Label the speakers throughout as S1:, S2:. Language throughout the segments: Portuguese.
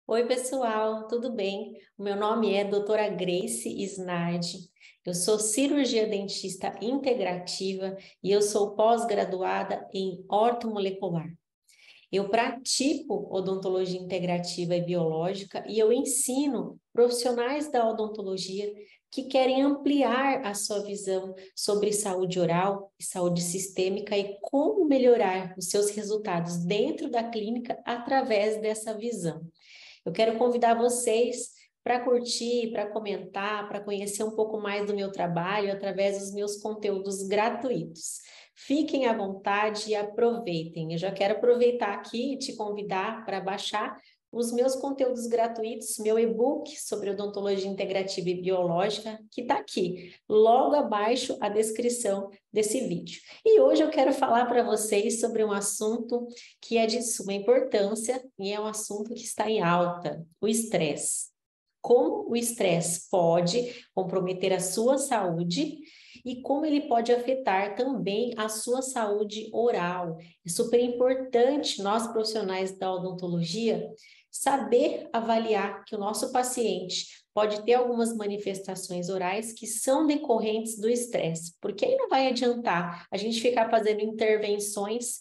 S1: Oi, pessoal, tudo bem? O meu nome é doutora Grace Snardi. Eu sou cirurgia dentista integrativa e eu sou pós-graduada em ortomolecular. Eu pratico odontologia integrativa e biológica e eu ensino profissionais da odontologia que querem ampliar a sua visão sobre saúde oral e saúde sistêmica e como melhorar os seus resultados dentro da clínica através dessa visão. Eu quero convidar vocês para curtir, para comentar, para conhecer um pouco mais do meu trabalho através dos meus conteúdos gratuitos. Fiquem à vontade e aproveitem. Eu já quero aproveitar aqui e te convidar para baixar os meus conteúdos gratuitos, meu e-book sobre odontologia integrativa e biológica, que está aqui, logo abaixo a descrição desse vídeo. E hoje eu quero falar para vocês sobre um assunto que é de suma importância e é um assunto que está em alta, o estresse. Como o estresse pode comprometer a sua saúde e como ele pode afetar também a sua saúde oral. É super importante nós profissionais da odontologia saber avaliar que o nosso paciente pode ter algumas manifestações orais que são decorrentes do estresse, porque aí não vai adiantar a gente ficar fazendo intervenções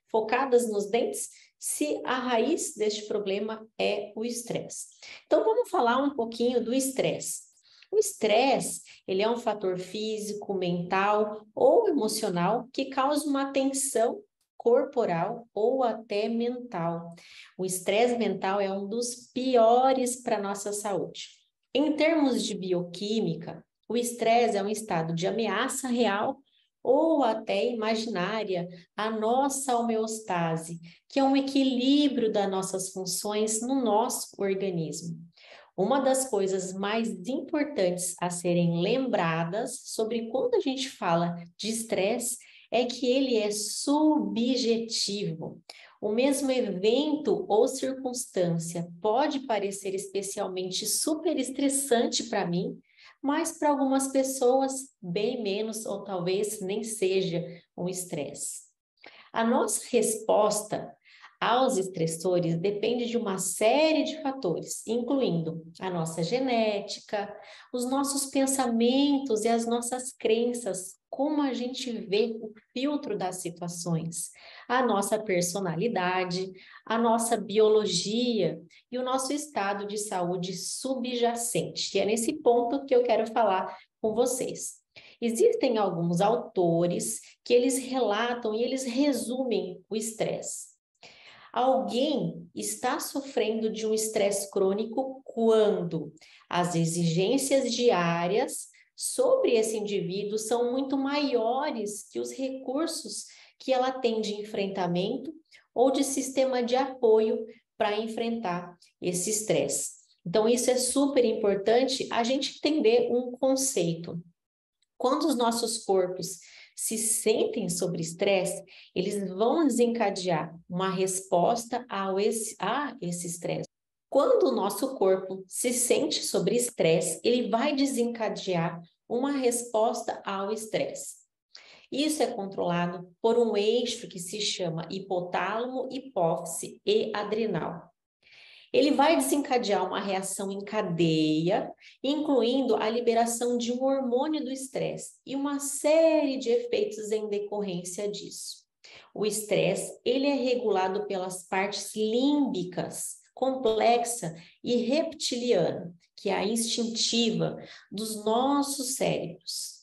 S1: focadas nos dentes se a raiz deste problema é o estresse. Então, vamos falar um pouquinho do estresse. O estresse, ele é um fator físico, mental ou emocional que causa uma tensão corporal ou até mental. O estresse mental é um dos piores para a nossa saúde. Em termos de bioquímica, o estresse é um estado de ameaça real ou até imaginária à nossa homeostase, que é um equilíbrio das nossas funções no nosso organismo. Uma das coisas mais importantes a serem lembradas sobre quando a gente fala de estresse é que ele é subjetivo. O mesmo evento ou circunstância pode parecer especialmente super estressante para mim, mas para algumas pessoas bem menos ou talvez nem seja um estresse. A nossa resposta aos estressores depende de uma série de fatores, incluindo a nossa genética, os nossos pensamentos e as nossas crenças, como a gente vê o filtro das situações, a nossa personalidade, a nossa biologia e o nosso estado de saúde subjacente. E é nesse ponto que eu quero falar com vocês. Existem alguns autores que eles relatam e eles resumem o estresse. Alguém está sofrendo de um estresse crônico quando as exigências diárias sobre esse indivíduo são muito maiores que os recursos que ela tem de enfrentamento ou de sistema de apoio para enfrentar esse estresse. Então, isso é super importante a gente entender um conceito. Quando os nossos corpos se sentem sob estresse, eles vão desencadear uma resposta a esse estresse. Quando o nosso corpo se sente sob estresse, ele vai desencadear uma resposta ao estresse. Isso é controlado por um eixo que se chama hipotálamo, hipófise e adrenal. Ele vai desencadear uma reação em cadeia, incluindo a liberação de um hormônio do estresse e uma série de efeitos em decorrência disso. O estresse, ele é regulado pelas partes límbicas, complexa e reptiliana, que é a instintiva dos nossos cérebros.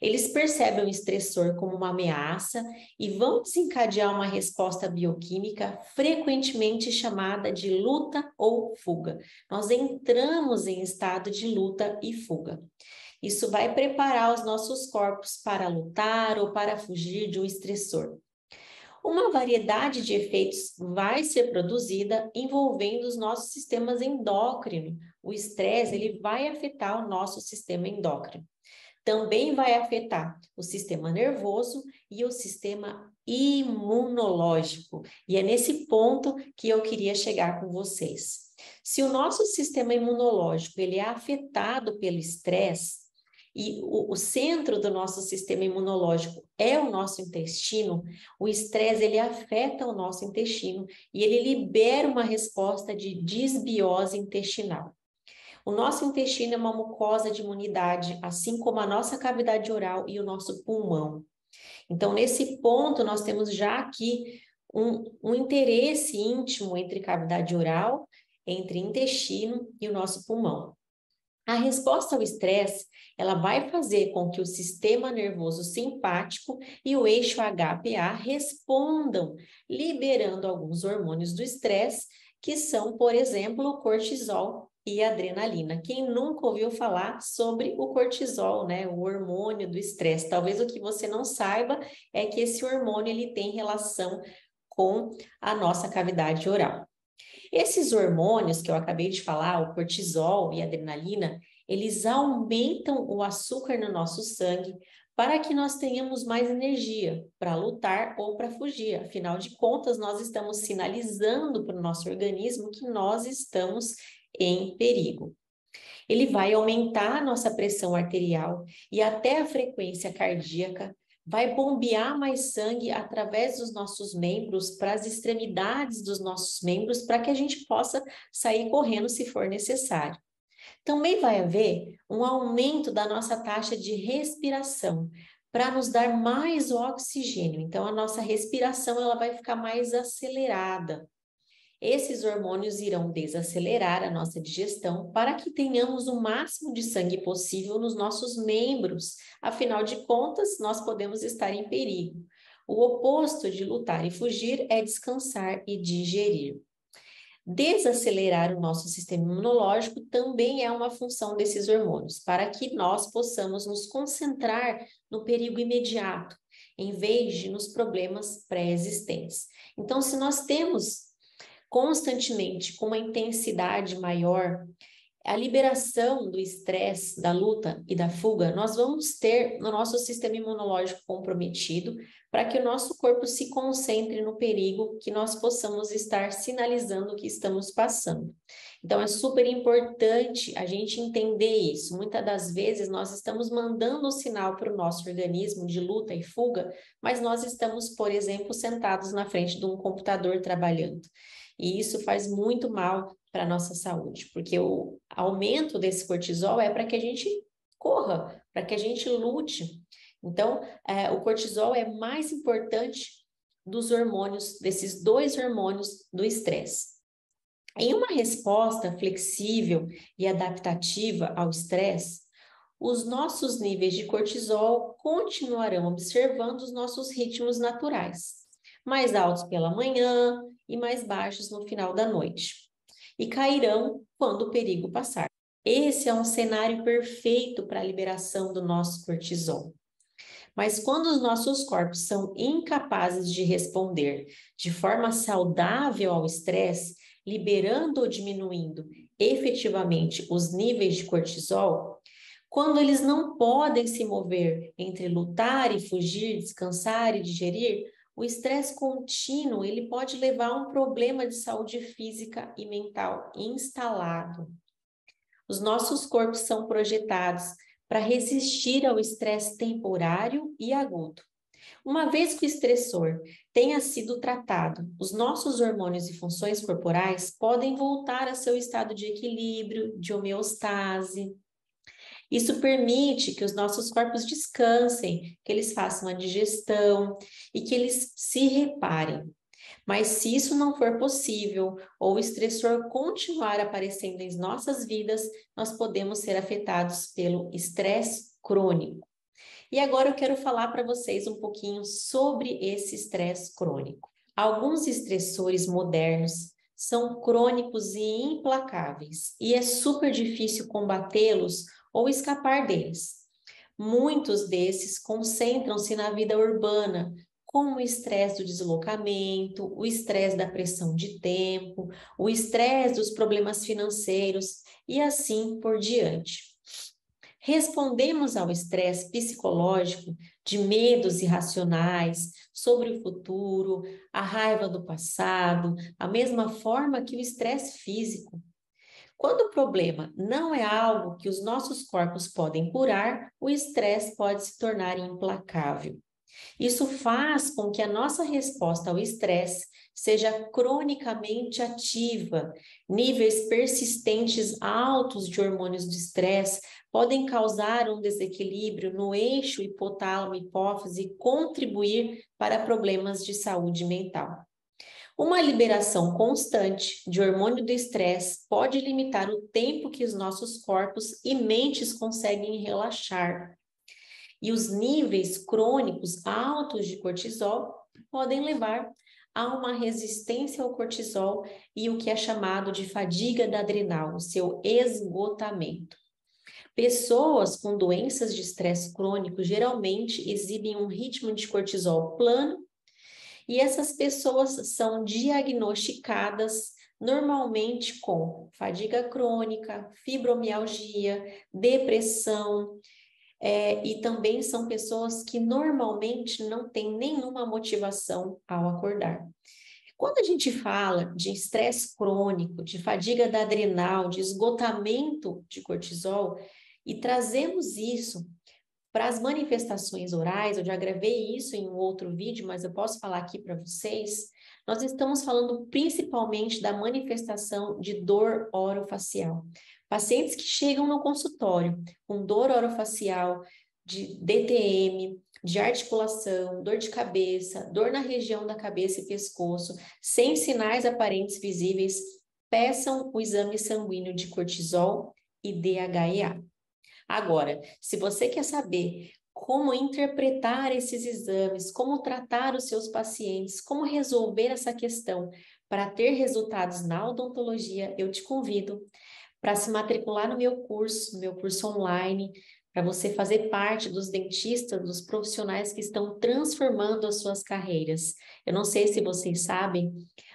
S1: Eles percebem o estressor como uma ameaça e vão desencadear uma resposta bioquímica frequentemente chamada de luta ou fuga. Nós entramos em estado de luta e fuga. Isso vai preparar os nossos corpos para lutar ou para fugir de um estressor. Uma variedade de efeitos vai ser produzida envolvendo os nossos sistemas endócrinos. O estresse, ele vai afetar o nosso sistema endócrino. Também vai afetar o sistema nervoso e o sistema imunológico. E é nesse ponto que eu queria chegar com vocês. Se o nosso sistema imunológico ele é afetado pelo estresse, e o centro do nosso sistema imunológico é o nosso intestino, o estresse ele afeta o nosso intestino e ele libera uma resposta de disbiose intestinal. O nosso intestino é uma mucosa de imunidade, assim como a nossa cavidade oral e o nosso pulmão. Então, nesse ponto, nós temos já aqui um interesse íntimo entre cavidade oral, entre intestino e o nosso pulmão. A resposta ao estresse, ela vai fazer com que o sistema nervoso simpático e o eixo HPA respondam, liberando alguns hormônios do estresse, que são, por exemplo, o cortisol e a adrenalina. Quem nunca ouviu falar sobre o cortisol, né, o hormônio do estresse? Talvez o que você não saiba é que esse hormônio ele tem relação com a nossa cavidade oral. Esses hormônios que eu acabei de falar, o cortisol e a adrenalina, eles aumentam o açúcar no nosso sangue para que nós tenhamos mais energia para lutar ou para fugir. Afinal de contas, nós estamos sinalizando para o nosso organismo que nós estamos em perigo. Ele vai aumentar a nossa pressão arterial e até a frequência cardíaca, vai bombear mais sangue através dos nossos membros para as extremidades dos nossos membros para que a gente possa sair correndo se for necessário. Também vai haver um aumento da nossa taxa de respiração para nos dar mais oxigênio. Então a nossa respiração ela vai ficar mais acelerada. Esses hormônios irão desacelerar a nossa digestão para que tenhamos o máximo de sangue possível nos nossos membros. Afinal de contas, nós podemos estar em perigo. O oposto de lutar e fugir é descansar e digerir. Desacelerar o nosso sistema imunológico também é uma função desses hormônios, para que nós possamos nos concentrar no perigo imediato, em vez de nos problemas pré-existentes. Então, se nós temos constantemente, com uma intensidade maior, a liberação do estresse, da luta e da fuga, nós vamos ter no nosso sistema imunológico comprometido para que o nosso corpo se concentre no perigo que nós possamos estar sinalizando que estamos passando. Então, é super importante a gente entender isso. Muitas das vezes nós estamos mandando o sinal para o nosso organismo de luta e fuga, mas nós estamos, por exemplo, sentados na frente de um computador trabalhando. E isso faz muito mal para a nossa saúde, porque o aumento desse cortisol é para que a gente corra, para que a gente lute. Então, o cortisol é mais importante dos hormônios, desses dois hormônios do estresse. Em uma resposta flexível e adaptativa ao estresse, os nossos níveis de cortisol continuarão observando os nossos ritmos naturais, mais altos pela manhã e mais baixos no final da noite, e cairão quando o perigo passar. Esse é um cenário perfeito para a liberação do nosso cortisol. Mas quando os nossos corpos são incapazes de responder de forma saudável ao estresse, liberando ou diminuindo efetivamente os níveis de cortisol, quando eles não podem se mover entre lutar e fugir, descansar e digerir, o estresse contínuo ele pode levar a um problema de saúde física e mental instalado. Os nossos corpos são projetados para resistir ao estresse temporário e agudo. Uma vez que o estressor tenha sido tratado, os nossos hormônios e funções corporais podem voltar a seu estado de equilíbrio, de homeostase. Isso permite que os nossos corpos descansem, que eles façam a digestão e que eles se reparem. Mas se isso não for possível ou o estressor continuar aparecendo em nossas vidas, nós podemos ser afetados pelo estresse crônico. E agora eu quero falar para vocês um pouquinho sobre esse estresse crônico. Alguns estressores modernos são crônicos e implacáveis, e é super difícil combatê-los ou escapar deles. Muitos desses concentram-se na vida urbana, como o estresse do deslocamento, o estresse da pressão de tempo, o estresse dos problemas financeiros e assim por diante. Respondemos ao estresse psicológico de medos irracionais sobre o futuro, a raiva do passado, a mesma forma que o estresse físico. Quando o problema não é algo que os nossos corpos podem curar, o estresse pode se tornar implacável. Isso faz com que a nossa resposta ao estresse seja cronicamente ativa. Níveis persistentes altos de hormônios do estresse podem causar um desequilíbrio no eixo hipotálamo-hipófise e contribuir para problemas de saúde mental. Uma liberação constante de hormônio do estresse pode limitar o tempo que os nossos corpos e mentes conseguem relaxar. E os níveis crônicos altos de cortisol podem levar a uma resistência ao cortisol e o que é chamado de fadiga da adrenal, o seu esgotamento. Pessoas com doenças de estresse crônico geralmente exibem um ritmo de cortisol plano e essas pessoas são diagnosticadas normalmente com fadiga crônica, fibromialgia, depressão, e também são pessoas que normalmente não têm nenhuma motivação ao acordar. Quando a gente fala de estresse crônico, de fadiga da adrenal, de esgotamento de cortisol, e trazemos isso para as manifestações orais, eu já gravei isso em um outro vídeo, mas eu posso falar aqui para vocês, nós estamos falando principalmente da manifestação de dor orofacial. Pacientes que chegam no consultório com dor orofacial, de DTM, de articulação, dor de cabeça, dor na região da cabeça e pescoço, sem sinais aparentes visíveis, peçam o exame sanguíneo de cortisol e DHEA. Agora, se você quer saber como interpretar esses exames, como tratar os seus pacientes, como resolver essa questão para ter resultados na odontologia, eu te convido para se matricular no meu curso online, para você fazer parte dos dentistas, dos profissionais que estão transformando as suas carreiras. Eu não sei se vocês sabem,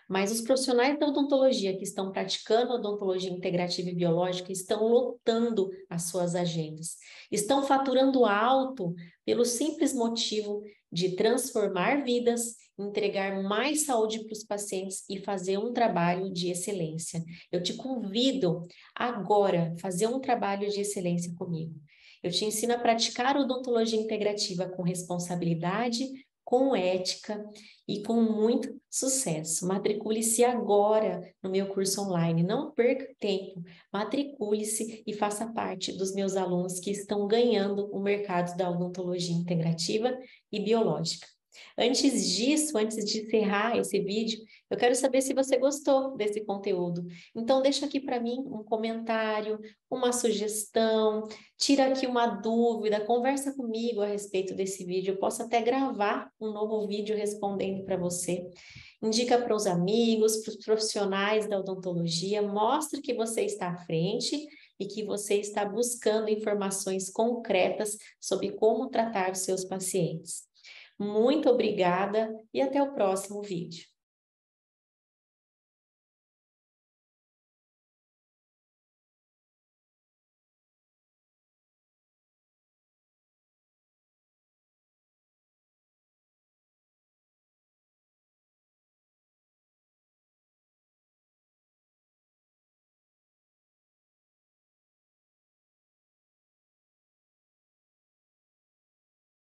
S1: mas os profissionais da odontologia que estão praticando odontologia integrativa e biológica estão lotando as suas agendas. Estão faturando alto pelo simples motivo de transformar vidas, entregar mais saúde para os pacientes e fazer um trabalho de excelência. Eu te convido agora a fazer um trabalho de excelência comigo. Eu te ensino a praticar odontologia integrativa com responsabilidade, com ética e com muito sucesso. Matricule-se agora no meu curso online. Não perca tempo. Matricule-se e faça parte dos meus alunos que estão ganhando o mercado da odontologia integrativa e biológica. Antes disso, antes de encerrar esse vídeo, eu quero saber se você gostou desse conteúdo. Então, deixa aqui para mim um comentário, uma sugestão, tira aqui uma dúvida, conversa comigo a respeito desse vídeo. Eu posso até gravar um novo vídeo respondendo para você. Indica para os amigos, para os profissionais da odontologia, mostre que você está à frente e que você está buscando informações concretas sobre como tratar os seus pacientes. Muito obrigada e até o próximo vídeo.